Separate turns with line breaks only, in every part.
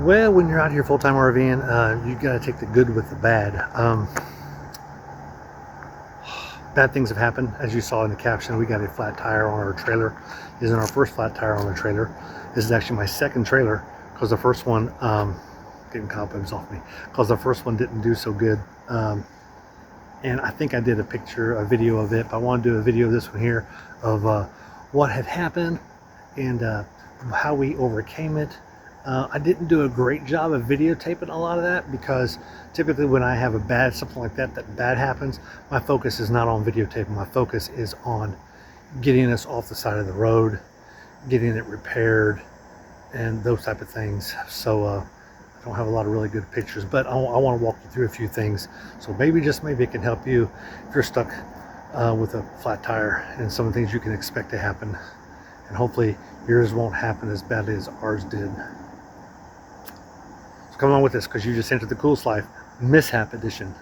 Well, when you're out here full-time RVing, you gotta take the good with the bad. Bad things have happened. As you saw in the caption, we got a flat tire on our trailer. This isn't our first flat tire on the trailer. This is actually my second trailer, because the first one, getting cobwebs off me, because the first one didn't do so good. And I think I did a video of it, but I want to do a video of this one here of what had happened and how we overcame it. I didn't do a great job of videotaping a lot of that, because typically when I have something like that bad happens, my focus is not on videotaping. My focus is on getting us off the side of the road, getting it repaired, and those type of things. So I don't have a lot of really good pictures, but I want to walk you through a few things. So maybe, just maybe, it can help you if you're stuck with a flat tire, and some of the things you can expect to happen. And hopefully yours won't happen as badly as ours did. So come on with this, because you just entered the Coolest Life Mishap Edition.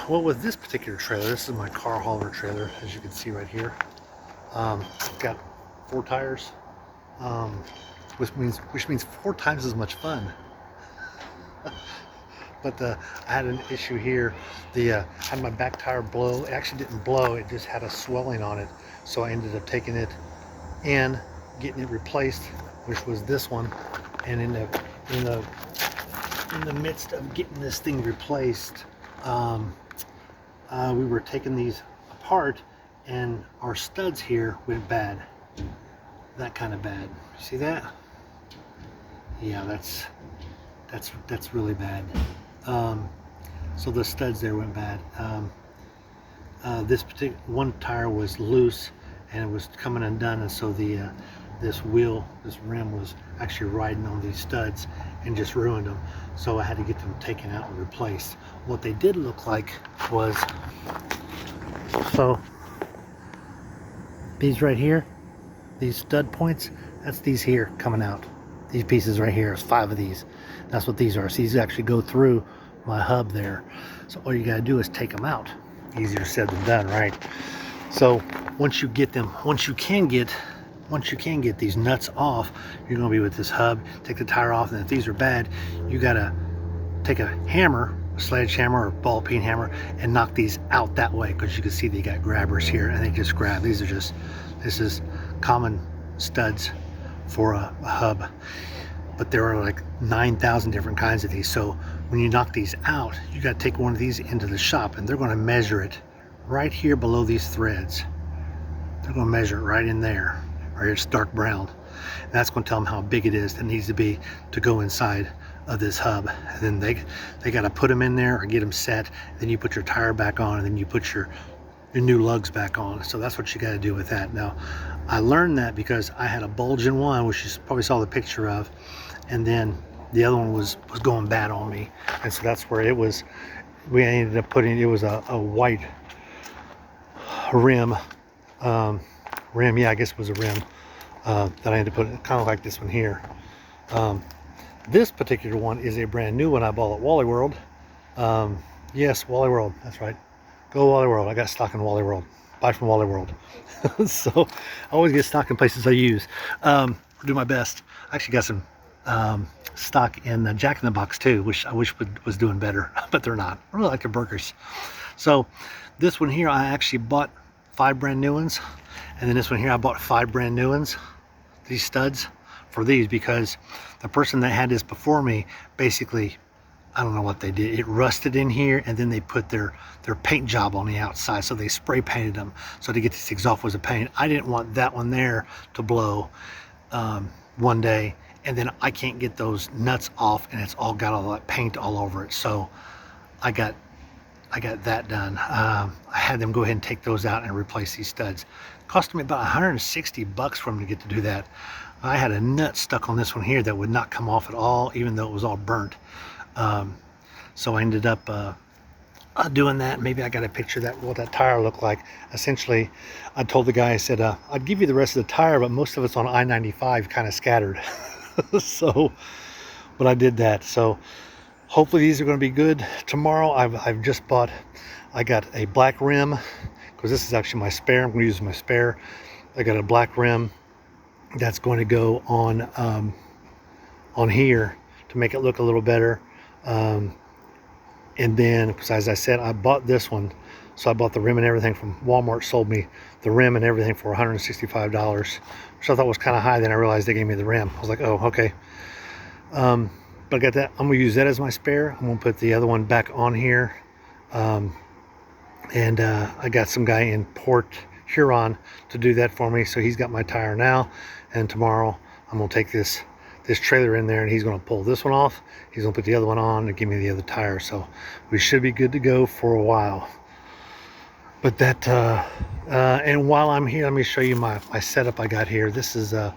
Well, with this particular trailer, this is my car hauler trailer, as you can see right here. It's got 4 tires, which means 4 times as much fun. But I had an issue here. I had my back tire blow. It actually didn't blow, it just had a swelling on it. So I ended up taking it and getting it replaced, which was this one. And in the midst of getting this thing replaced, we were taking these apart, and our studs here went bad. That kind of bad. You see that? Yeah, that's really bad. So the studs there went bad. This particular one tire was loose and it was coming undone, and so this rim was actually riding on these studs and just ruined them. So I had to get them taken out and replaced. What they did look like was, so these right here, these stud points, that's these here coming out. These pieces right here, there's 5 of these. That's what these are. So these actually go through my hub there. So all you gotta do is take them out. Easier said than done, right? So once you can get these nuts off, you're gonna be with this hub, take the tire off, and if these are bad, you gotta take a hammer, a sledgehammer or ball peen hammer, and knock these out that way, because you can see they got grabbers here, and they just grab. This is common studs for a hub, but there are like 9,000 different kinds of these. So when you knock these out, you got to take one of these into the shop, and they're going to measure it right here below these threads. They're going to measure it right in there, right here. It's dark brown, and that's going to tell them how big it is that needs to be to go inside of this hub. And then they got to put them in there or get them set. Then you put your tire back on, and then you put your new lugs back on. So that's what you got to do with that. Now, I learned that because I had a bulge in one, which you probably saw the picture of, and then the other one was going bad on me, and so that's where it was. We ended up putting, it was a white rim, yeah, I guess it was a rim that I ended up putting, kind of like this one here. This particular one is a brand new one I bought at Wally World. Yes, Wally World, that's right. Go Wally World. I got stock in Wally World. Buy from Wally World. So I always get stock in places I use. Do my best. I actually got some stock in Jack in the Box too, which I wish was doing better, but they're not. I really like their burgers. So this one here, I actually bought 5 brand new ones, and then this one here, I bought 5 brand new ones. These studs for these, because the person that had this before me, basically, I don't know what they did. It rusted in here, and then they put their paint job on the outside, so they spray painted them. So to get these things off was a pain. I didn't want that one there to blow one day, and then I can't get those nuts off, and it's all got all that paint all over it. So I got that done. I had them go ahead and take those out and replace these studs. It cost me about 160 bucks for them to get to do that. I had a nut stuck on this one here that would not come off at all, even though it was all burnt. So I ended up doing that. Maybe I got a picture of that, what that tire looked like. Essentially, I told the guy, I said, I'd give you the rest of the tire, but most of it's on I-95 kind of scattered. So, but I did that. So hopefully these are going to be good tomorrow. I've just bought, I got a black rim, because this is actually my spare. I'm going to use my spare. I got a black rim that's going to go on here to make it look a little better. And then, because as I said, I bought this one, so I bought the rim and everything from Walmart. Sold me the rim and everything for $165, which I thought was kind of high. Then I realized they gave me the rim. I was like, oh, okay. But I got that. I'm gonna use that as my spare. I'm gonna put the other one back on here. And I got some guy in Port Huron to do that for me, so he's got my tire now. And tomorrow I'm gonna take this trailer in there, and he's going to pull this one off. He's going to put the other one on and give me the other tire, so we should be good to go for a while. But that and while I'm here, let me show you my setup I got here. This is I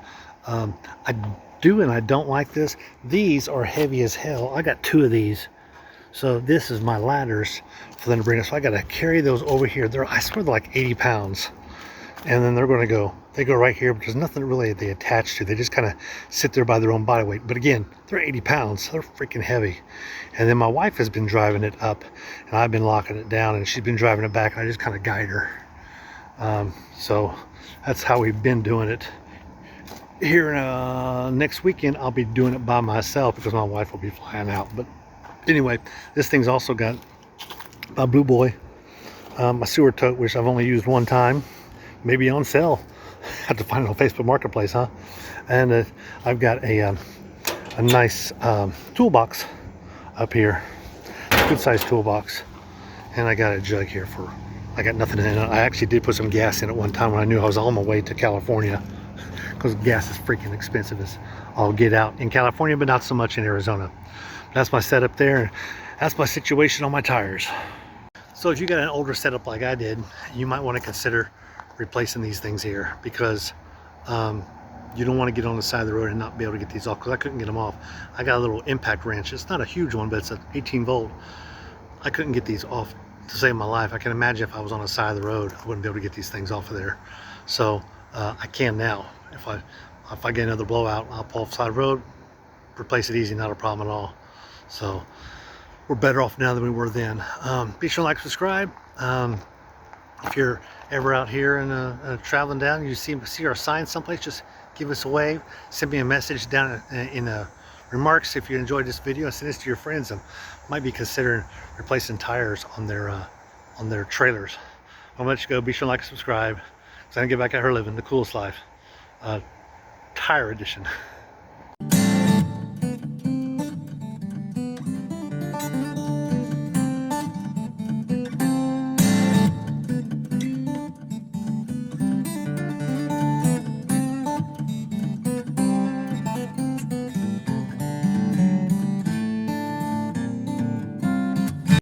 do and I don't like this. These are heavy as hell. I got 2 of these, so this is my ladders for them to bring us. So I got to carry those over here. I swear they're like 80 pounds. And then they're going to go, they go right here, but there's nothing really they attach to. They just kind of sit there by their own body weight. But again, they're 80 pounds. They're freaking heavy. And then my wife has been driving it up, and I've been locking it down, and she's been driving it back, and I just kind of guide her. So that's how we've been doing it. Here next weekend, I'll be doing it by myself because my wife will be flying out. But anyway, this thing's also got my Blue Boy, my sewer tote, which I've only used one time. Maybe on sale. Have to find it on Facebook Marketplace, huh? And I've got a nice toolbox up here, good sized toolbox, and I got a jug here for. I got nothing in it. I actually did put some gas in it one time when I knew I was on my way to California, because gas is freaking expensive as all get out in California, but not so much in Arizona. That's my setup there. That's my situation on my tires. So if you got an older setup like I did, you might want to consider replacing these things here, because you don't want to get on the side of the road and not be able to get these off, because I couldn't get them off. I got a little impact wrench. It's not a huge one, but it's an 18 volt. I couldn't get these off to save my life. I can imagine if I was on the side of the road, I wouldn't be able to get these things off of there. So I can now. If I get another blowout, I'll pull off the side of the road, replace it easy, not a problem at all. So we're better off now than we were then. Be sure to like, subscribe. If you're ever out here and traveling down, you see our sign someplace, just give us a wave. Send me a message down in the remarks if you enjoyed this video, and send this to your friends that might be considering replacing tires on their trailers. I'll let you go. Be sure to like and subscribe, because I can get back out here living the coolest life. Tire edition.